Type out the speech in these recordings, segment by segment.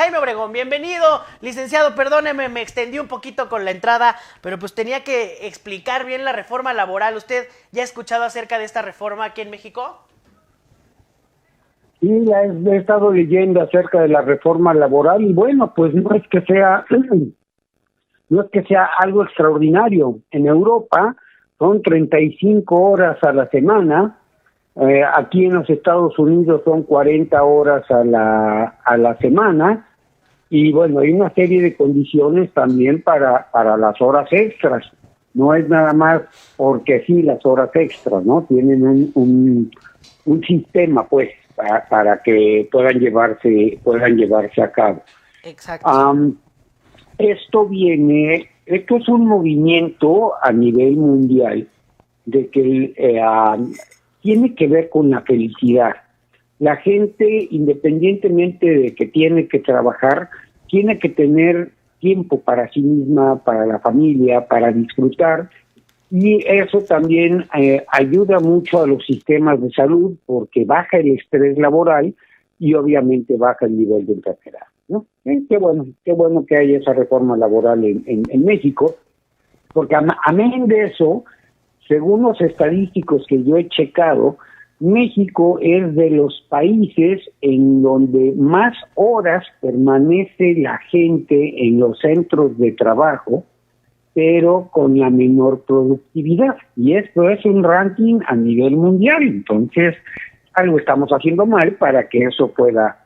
Jaime Obregón. Bienvenido, licenciado. Perdóneme, me extendí un poquito con la entrada, pero pues tenía que explicar bien la reforma laboral. ¿Usted ya ha escuchado acerca de esta reforma aquí en México? Sí, he estado leyendo acerca de la reforma laboral y bueno, pues no es que sea algo extraordinario. En Europa son 35 horas a la semana. Aquí en los Estados Unidos son 40 horas a la semana, y bueno, hay una serie de condiciones también para las horas extras. No es nada más porque sí las horas extras, ¿no? Tienen un sistema, pues, para que puedan llevarse a cabo. Exacto. Esto es un movimiento a nivel mundial de que tiene que ver con la felicidad. La gente, independientemente de que tiene que trabajar, tiene que tener tiempo para sí misma, para la familia, para disfrutar, y eso también ayuda mucho a los sistemas de salud porque baja el estrés laboral y obviamente baja el nivel de enfermedad, ¿no? Qué bueno que haya esa reforma laboral en México, porque amén de eso, según los estadísticos que yo he checado, México es de los países en donde más horas permanece la gente en los centros de trabajo, pero con la menor productividad. Y esto es un ranking a nivel mundial. Entonces, algo estamos haciendo mal para que eso pueda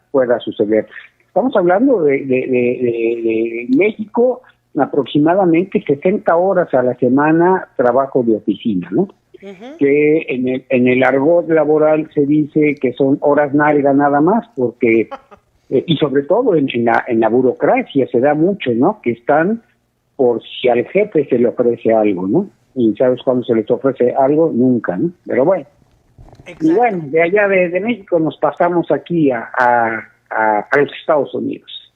suceder. Estamos hablando de México, aproximadamente 60 horas a la semana trabajo de oficina, ¿no? Uh-huh. Que en el argot laboral se dice que son horas nalga nada más, porque y sobre todo en la burocracia se da mucho, ¿no? Que están por si al jefe se le ofrece algo, ¿no? Y ¿sabes cuándo se les ofrece algo? Nunca, ¿no? Pero bueno. Exacto. Y bueno, de allá de México nos pasamos aquí a los Estados Unidos.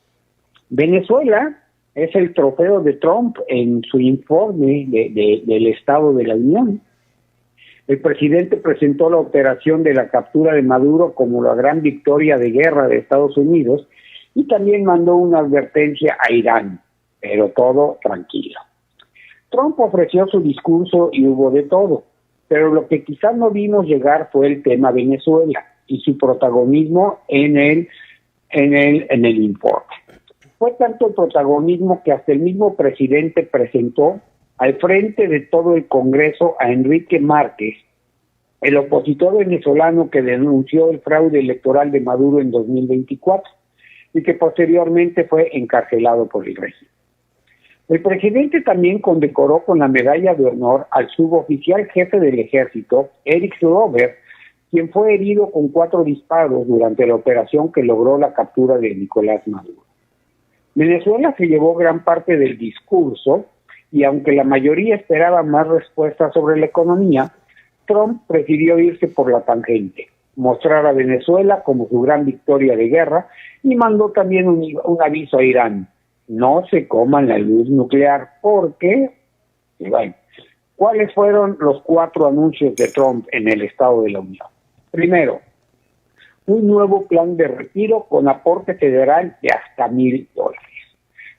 Venezuela es el trofeo de Trump en su informe del Estado de la Unión. El presidente presentó la operación de la captura de Maduro como la gran victoria de guerra de Estados Unidos y también mandó una advertencia a Irán, pero todo tranquilo. Trump ofreció su discurso y hubo de todo, pero lo que quizás no vimos llegar fue el tema Venezuela y su protagonismo en el informe. Fue tanto el protagonismo que hasta el mismo presidente presentó al frente de todo el Congreso a Enrique Márquez, el opositor venezolano que denunció el fraude electoral de Maduro en 2024 y que posteriormente fue encarcelado por el régimen. El presidente también condecoró con la medalla de honor al suboficial jefe del ejército, Eric Robert, quien fue herido con 4 disparos durante la operación que logró la captura de Nicolás Maduro. Venezuela se llevó gran parte del discurso y aunque la mayoría esperaba más respuestas sobre la economía, Trump prefirió irse por la tangente, mostrar a Venezuela como su gran victoria de guerra y mandó también un aviso a Irán: no se coman la luz nuclear porque, bueno, ¿cuáles fueron los 4 anuncios de Trump en el Estado de la Unión? Primero, un nuevo plan de retiro con aporte federal de hasta $1,000.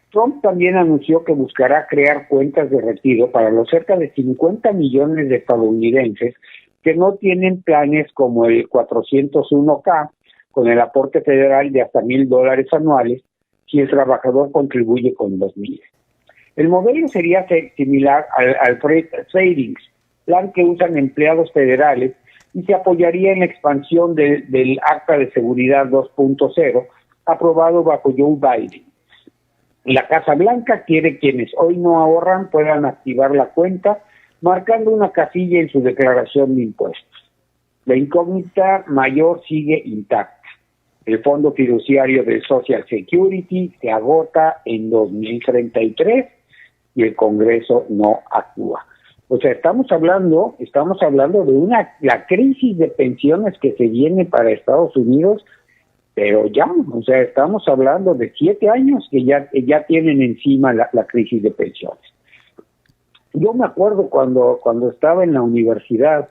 Trump también anunció que buscará crear cuentas de retiro para los cerca de 50 millones de estadounidenses que no tienen planes como el 401k, con el aporte federal de hasta $1,000 anuales, si el trabajador contribuye con $2,000. El modelo sería similar al Freight Savings, plan que usan empleados federales, y se apoyaría en la expansión del Acta de Seguridad 2.0, aprobado bajo Joe Biden. La Casa Blanca quiere quienes hoy no ahorran puedan activar la cuenta, marcando una casilla en su declaración de impuestos. La incógnita mayor sigue intacta. El fondo fiduciario del Social Security se agota en 2033 y el Congreso no actúa. O sea, estamos hablando de la crisis de pensiones que se viene para Estados Unidos, pero ya, o sea, estamos hablando de 7 años que ya tienen encima la crisis de pensiones. Yo me acuerdo cuando estaba en la universidad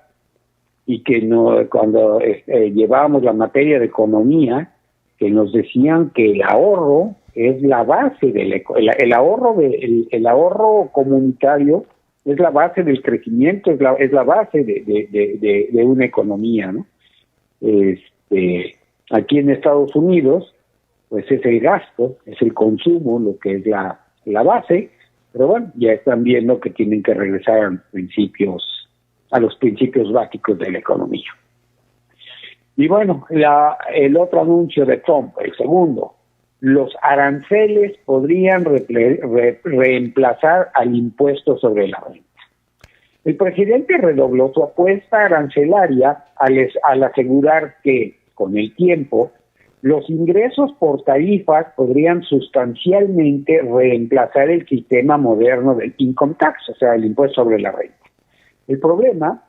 y que cuando llevábamos la materia de economía, que nos decían que el ahorro es la base el ahorro comunitario es la base del crecimiento, es la base de una economía, ¿no? Aquí en Estados Unidos, pues es el gasto, es el consumo, lo que es la base, pero bueno, ya están viendo que tienen que regresar a los principios básicos de la economía. Y bueno, el otro anuncio de Trump, el segundo, los aranceles podrían reemplazar al impuesto sobre la renta. El presidente redobló su apuesta arancelaria al asegurar que, con el tiempo, los ingresos por tarifas podrían sustancialmente reemplazar el sistema moderno del income tax, o sea, el impuesto sobre la renta. El problema,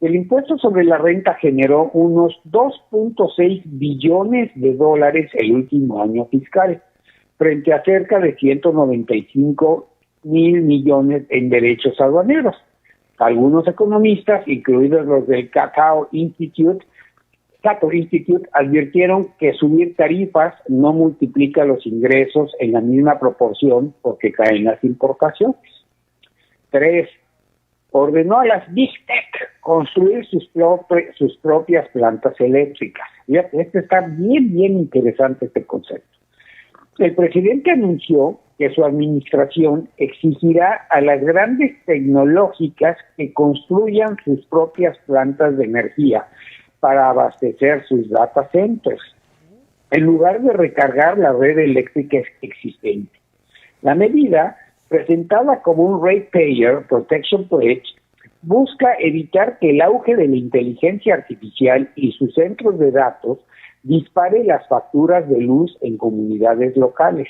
el impuesto sobre la renta generó unos 2.6 billones de dólares el último año fiscal, frente a cerca de 195 mil millones en derechos aduaneros. Algunos economistas, incluidos los del Cato Institute, advirtieron que subir tarifas no multiplica los ingresos en la misma proporción porque caen las importaciones. 3. Ordenó a las Big Tech construir sus propias plantas eléctricas. Fíjate, está bien interesante este concepto. El presidente anunció que su administración exigirá a las grandes tecnológicas que construyan sus propias plantas de energía para abastecer sus data centers, en lugar de recargar la red eléctrica existente. La medida, presentada como un Ratepayer Protection Pledge, busca evitar que el auge de la inteligencia artificial y sus centros de datos dispare las facturas de luz en comunidades locales.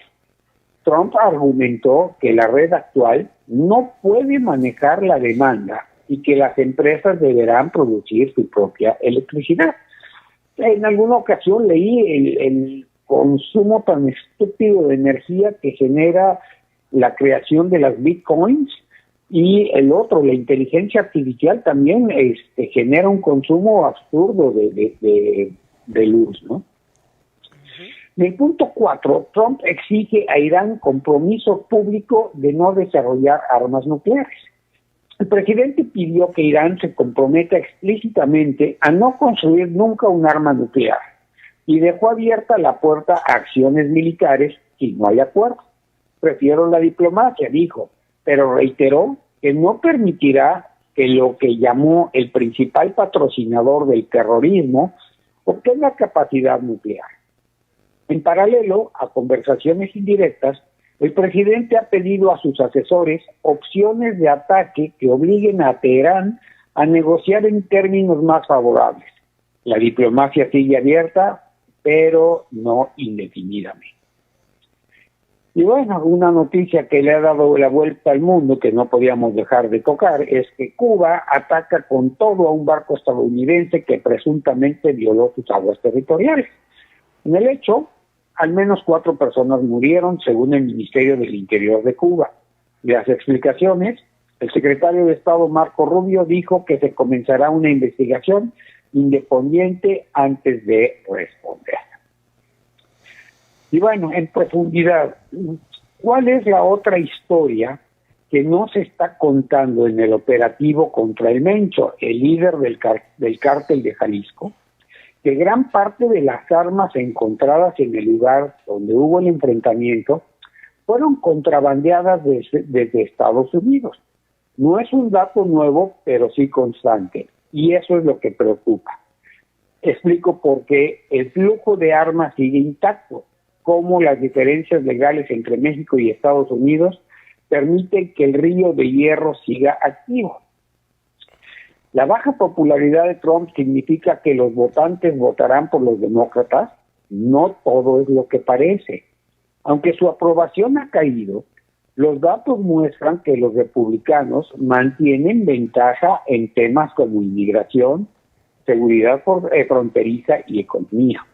Trump argumentó que la red actual no puede manejar la demanda y que las empresas deberán producir su propia electricidad. En alguna ocasión leí el consumo tan estúpido de energía que genera la creación de las bitcoins, y el otro, la inteligencia artificial, también genera un consumo absurdo de luz, ¿no? En el punto 4, Trump exige a Irán compromiso público de no desarrollar armas nucleares. El presidente pidió que Irán se comprometa explícitamente a no construir nunca un arma nuclear y dejó abierta la puerta a acciones militares si no hay acuerdo. Prefiero la diplomacia, dijo, pero reiteró que no permitirá que lo que llamó el principal patrocinador del terrorismo obtenga capacidad nuclear. En paralelo a conversaciones indirectas, el presidente ha pedido a sus asesores opciones de ataque que obliguen a Teherán a negociar en términos más favorables. La diplomacia sigue abierta, pero no indefinidamente. Y bueno, una noticia que le ha dado la vuelta al mundo que no podíamos dejar de tocar es que Cuba ataca con todo a un barco estadounidense que presuntamente violó sus aguas territoriales. En el hecho, al menos 4 personas murieron, según el Ministerio del Interior de Cuba. De las explicaciones, el secretario de Estado Marco Rubio dijo que se comenzará una investigación independiente antes de responder. Y bueno, en profundidad, ¿cuál es la otra historia que no se está contando en el operativo contra el Mencho, el líder del cártel de Jalisco? Que gran parte de las armas encontradas en el lugar donde hubo el enfrentamiento fueron contrabandeadas desde Estados Unidos. No es un dato nuevo, pero sí constante, y eso es lo que preocupa. Explico por qué el flujo de armas sigue intacto, cómo las diferencias legales entre México y Estados Unidos permiten que el río de hierro siga activo. La baja popularidad de Trump significa que los votantes votarán por los demócratas. No todo es lo que parece. Aunque su aprobación ha caído, los datos muestran que los republicanos mantienen ventaja en temas como inmigración, seguridad fronteriza y economía.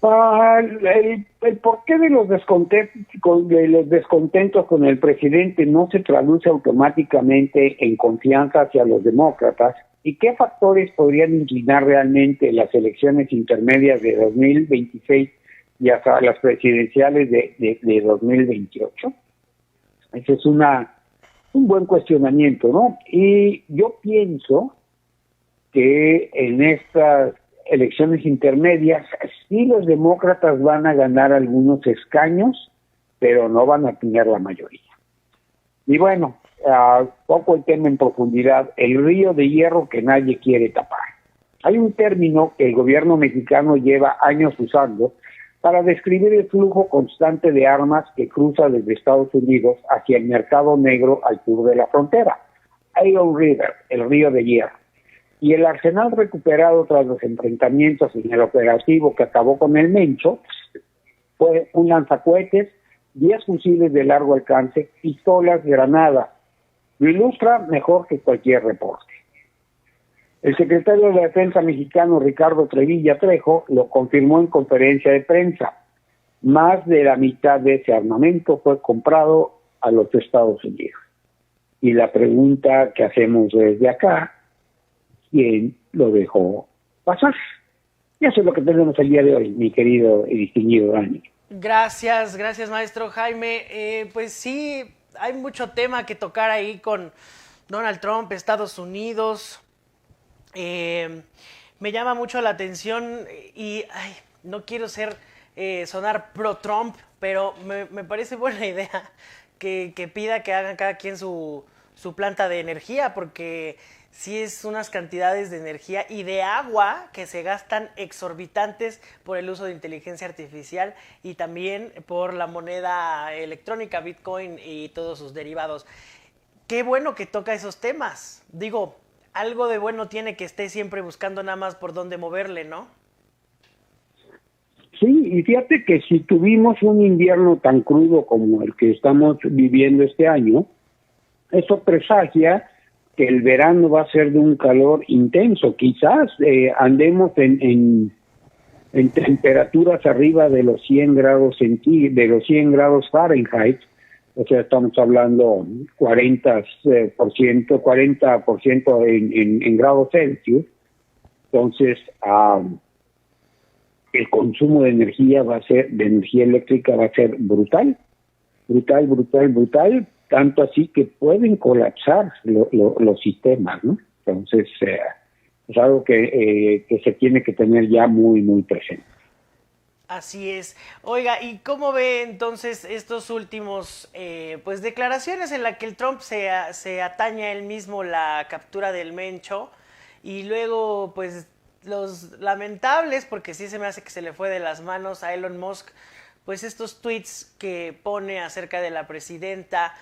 El porqué de los descontentos con el presidente no se traduce automáticamente en confianza hacia los demócratas ¿Y qué factores podrían inclinar realmente las elecciones intermedias de 2026 y hasta las presidenciales de 2028? Ese es un buen cuestionamiento, ¿no? Y yo pienso que en estas elecciones intermedias sí los demócratas van a ganar algunos escaños, pero no van a tener la mayoría. Y bueno, poco el tema en profundidad, el río de hierro que nadie quiere tapar. Hay un término que el gobierno mexicano lleva años usando para describir el flujo constante de armas que cruza desde Estados Unidos hacia el mercado negro al sur de la frontera. Iron River, el río de hierro. Y el arsenal recuperado tras los enfrentamientos en el operativo que acabó con el Mencho fue un lanzacohetes, 10 fusiles de largo alcance, pistolas, granadas. Lo ilustra mejor que cualquier reporte. El secretario de la Defensa mexicano, Ricardo Trevilla Trejo, lo confirmó en conferencia de prensa. Más de la mitad de ese armamento fue comprado a los Estados Unidos. Y la pregunta que hacemos desde acá, ¿quién lo dejó pasar? Y eso es lo que tenemos el día de hoy, mi querido y distinguido Dani. Gracias, maestro Jaime. Pues sí, hay mucho tema que tocar ahí con Donald Trump, Estados Unidos. Me llama mucho la atención y no quiero sonar pro-Trump, pero me parece buena idea que pida que hagan cada quien su planta de energía, porque sí es unas cantidades de energía y de agua que se gastan exorbitantes por el uso de inteligencia artificial y también por la moneda electrónica, Bitcoin y todos sus derivados. Qué bueno que toca esos temas. Digo, algo de bueno tiene que esté siempre buscando nada más por dónde moverle, ¿no? Sí, y fíjate que si tuvimos un invierno tan crudo como el que estamos viviendo este año, eso presagia que el verano va a ser de un calor intenso. Quizás andemos en temperaturas arriba de los 100 grados de los 100 grados Fahrenheit. O sea, estamos hablando 40% en grados Celsius. Entonces, el consumo de energía de energía eléctrica va a ser brutal, tanto así que pueden colapsar los sistemas, ¿no? Entonces, es algo que se tiene que tener ya muy, muy presente. Así es. Oiga, ¿y cómo ve entonces estos últimos pues declaraciones en las que el Trump se atañe a él mismo la captura del Mencho y luego pues los lamentables, porque sí se me hace que se le fue de las manos a Elon Musk, pues estos tweets que pone acerca de la presidenta,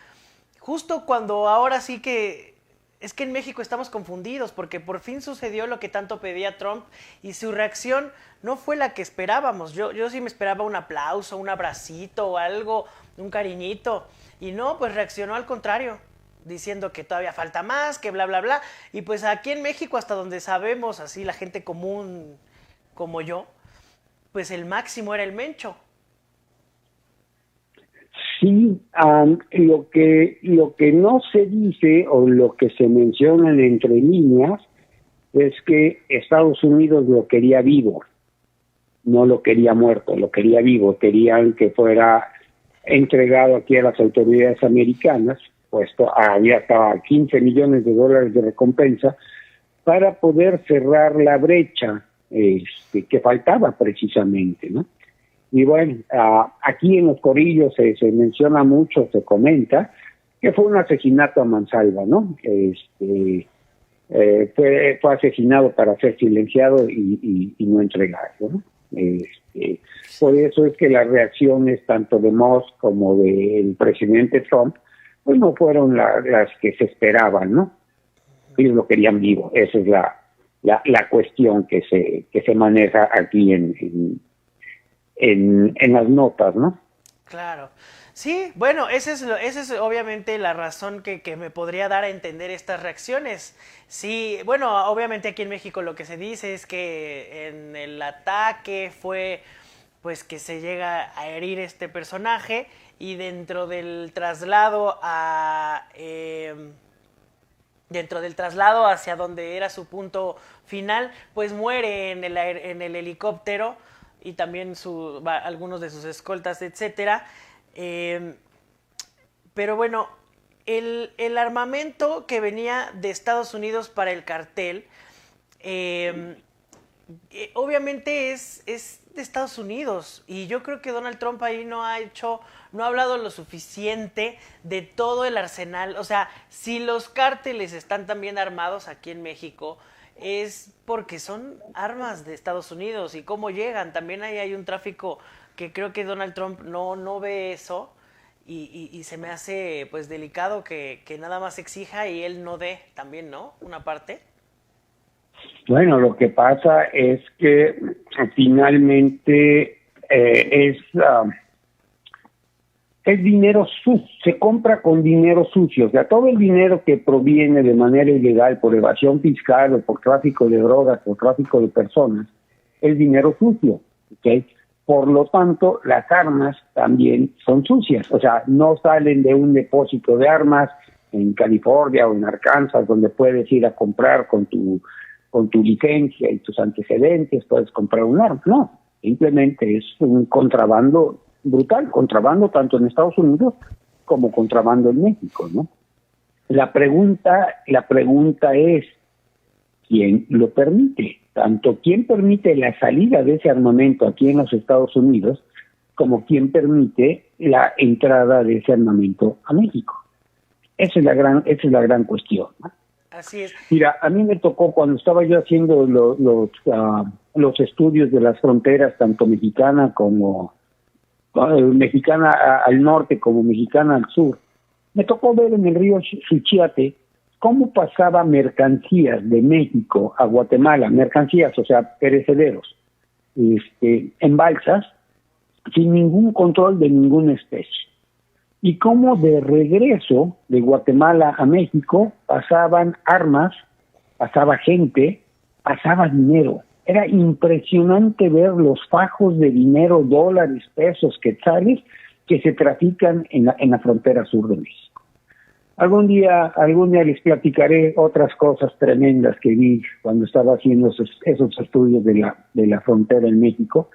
justo cuando ahora sí que es que en México estamos confundidos porque por fin sucedió lo que tanto pedía Trump y su reacción no fue la que esperábamos. Yo sí me esperaba un aplauso, un abracito o algo, un cariñito. Y no, pues reaccionó al contrario, diciendo que todavía falta más, que bla, bla, bla. Y pues aquí en México, hasta donde sabemos, así la gente común como yo, pues el máximo era el Mencho. Sí, lo que no se dice o lo que se menciona entre líneas es que Estados Unidos lo quería vivo, no lo quería muerto, lo quería vivo, querían que fuera entregado aquí a las autoridades americanas, puesto había hasta 15 millones de dólares de recompensa para poder cerrar la brecha que faltaba precisamente, ¿no? Y bueno, aquí en los Corillos se menciona mucho, se comenta, que fue un asesinato a mansalva, ¿no? Fue asesinado para ser silenciado y no entregado, ¿no? Por eso es que las reacciones tanto de Musk como del presidente Trump, pues no fueron las que se esperaban, ¿no? Ellos lo querían vivo, esa es la cuestión que se maneja aquí en las notas, ¿no? Claro. Sí, bueno, esa es obviamente la razón que me podría dar a entender estas reacciones. Sí, bueno, obviamente aquí en México lo que se dice es que en el ataque fue pues que se llega a herir este personaje y dentro del traslado dentro del traslado hacia donde era su punto final, pues muere en el helicóptero y también algunos de sus escoltas, etcétera. Eh, pero bueno, el armamento que venía de Estados Unidos para el cartel, eh, obviamente es de Estados Unidos, y yo creo que Donald Trump ahí no ha hablado lo suficiente de todo el arsenal. O sea, si los cárteles están también armados aquí en México, es porque son armas de Estados Unidos. Y cómo llegan, también ahí hay un tráfico que creo que Donald Trump no ve eso, y se me hace pues delicado que nada más exija y él no dé también, ¿no? Una parte. Bueno, lo que pasa es que finalmente es dinero sucio, se compra con dinero sucio. O sea, todo el dinero que proviene de manera ilegal por evasión fiscal o por tráfico de drogas o tráfico de personas es dinero sucio, ¿ok? Por lo tanto, las armas también son sucias. O sea, no salen de un depósito de armas en California o en Arkansas, donde puedes ir a comprar con tu licencia y tus antecedentes, puedes comprar un arma. No, simplemente es un contrabando brutal, contrabando tanto en Estados Unidos como contrabando en México, ¿no? La pregunta es, ¿quién lo permite? Tanto quién permite la salida de ese armamento aquí en los Estados Unidos, como quién permite la entrada de ese armamento a México. Esa es la gran cuestión, ¿no? Así es. Mira, a mí me tocó cuando estaba yo haciendo los estudios de las fronteras, tanto mexicana como mexicana al norte como mexicana al sur, me tocó ver en el río Suchiate cómo pasaba mercancías de México a Guatemala, mercancías, o sea, perecederos, en balsas, sin ningún control de ninguna especie. Y cómo de regreso de Guatemala a México pasaban armas, pasaba gente, pasaba dinero. Era impresionante ver los fajos de dinero, dólares, pesos, quetzales, que se trafican en la frontera sur de México. Algún día les platicaré otras cosas tremendas que vi cuando estaba haciendo esos estudios de la frontera en México,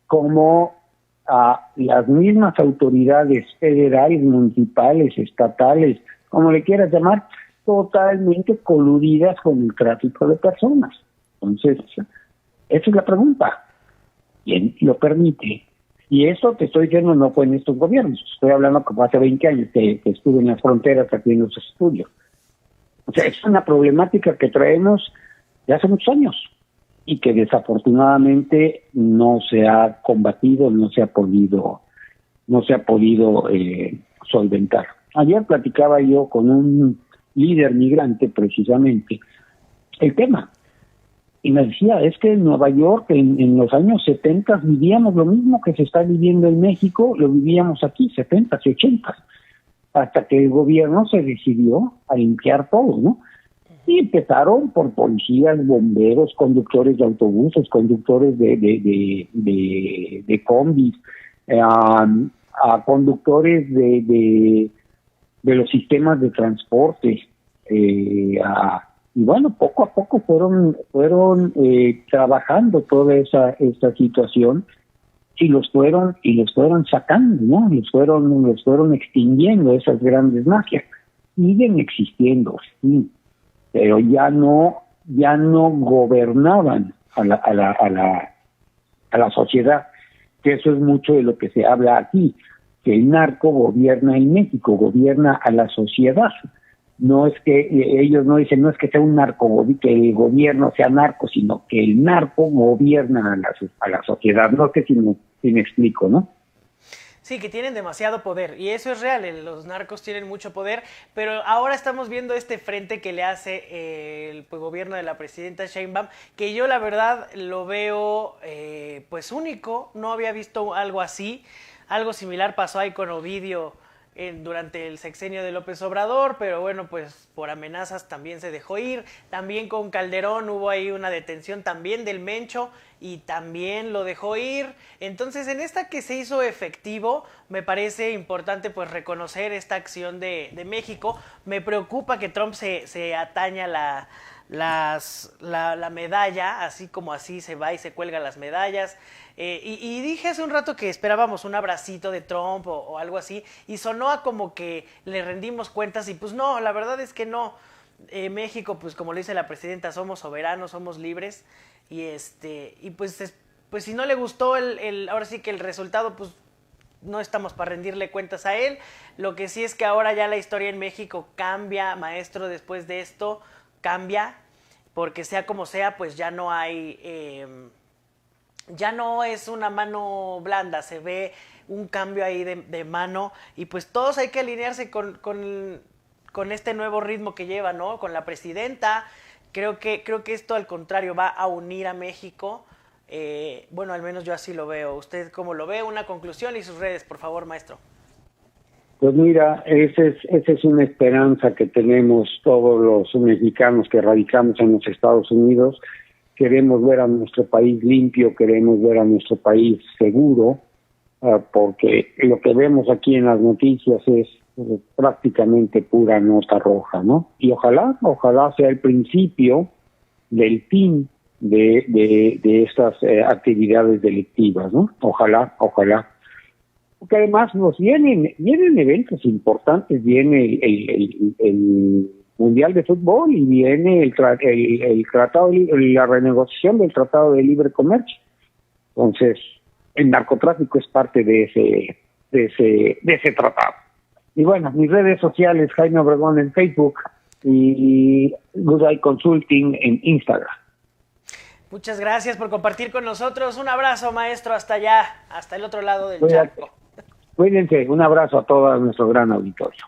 como a las mismas autoridades federales, municipales, estatales, como le quieras llamar, totalmente coludidas con el tráfico de personas. Entonces, esa es la pregunta. ¿Quién lo permite? Y eso te estoy diciendo no fue en estos gobiernos. Estoy hablando como hace 20 años que estuve en las fronteras aquí en los estudios. O sea, es una problemática que traemos de hace muchos años y que desafortunadamente no se ha combatido, no se ha podido solventar. Ayer platicaba yo con un líder migrante precisamente el tema y me decía, es que en Nueva York en los años 70 vivíamos lo mismo que se está viviendo en México, lo vivíamos aquí, 70 y 80, hasta que el gobierno se decidió a limpiar todo, ¿no? Y empezaron por policías, bomberos, conductores de autobuses, conductores de combis, a conductores de los sistemas de transporte. Y bueno, poco a poco fueron trabajando toda esa situación y los fueron sacando, ¿no? Los fueron extinguiendo esas grandes mafias. Siguen existiendo, sí, pero ya no gobernaban a la sociedad, que eso es mucho de lo que se habla aquí, que el narco gobierna en México, gobierna a la sociedad. No es que ellos no dicen, no es que sea un narco, que el gobierno sea narco, sino que el narco gobierna a la sociedad. No sé si me explico, ¿no? Sí, que tienen demasiado poder, y eso es real, los narcos tienen mucho poder, pero ahora estamos viendo este frente que le hace el gobierno de la presidenta Sheinbaum, que yo la verdad lo veo pues único, no había visto algo así. Algo similar pasó ahí con Ovidio durante el sexenio de López Obrador, pero bueno, pues por amenazas también se dejó ir. También con Calderón hubo ahí una detención también del Mencho y también lo dejó ir. Entonces, en esta que se hizo efectivo, me parece importante pues reconocer esta acción de México. Me preocupa que Trump se ataña la medalla, así como así se va y se cuelga las medallas. Y dije hace un rato que esperábamos un abracito de Trump o algo así, y sonó a como que le rendimos cuentas, y pues no, la verdad es que no. México, pues como lo dice la presidenta, somos soberanos, somos libres, y pues pues si no le gustó ahora sí que el resultado, pues no estamos para rendirle cuentas a él. Lo que sí es que ahora ya la historia en México cambia, maestro, después de esto cambia, porque sea como sea, pues ya no hay, ya no es una mano blanda, se ve un cambio ahí de mano, y pues todos hay que alinearse con este nuevo ritmo que lleva, ¿no? Con la presidenta. Creo que esto al contrario va a unir a México. Bueno, al menos yo así lo veo. ¿Usted cómo lo ve? Una conclusión y sus redes, por favor, maestro. Pues mira, esa es una esperanza que tenemos todos los mexicanos que radicamos en los Estados Unidos. Queremos ver a nuestro país limpio, queremos ver a nuestro país seguro, porque lo que vemos aquí en las noticias es prácticamente pura nota roja, ¿no? Y ojalá sea el principio del fin de estas actividades delictivas, ¿no? Ojalá. Porque además nos vienen eventos importantes, viene el Mundial de Fútbol y viene el tratado, la renegociación del Tratado de Libre Comercio. Entonces, el narcotráfico es parte de ese tratado. Y bueno, mis redes sociales, Jaime Obregón en Facebook y Good Eye Consulting en Instagram. Muchas gracias por compartir con nosotros. Un abrazo, maestro, hasta allá, hasta el otro lado del charco. Cuídense, un abrazo a todo nuestro gran auditorio.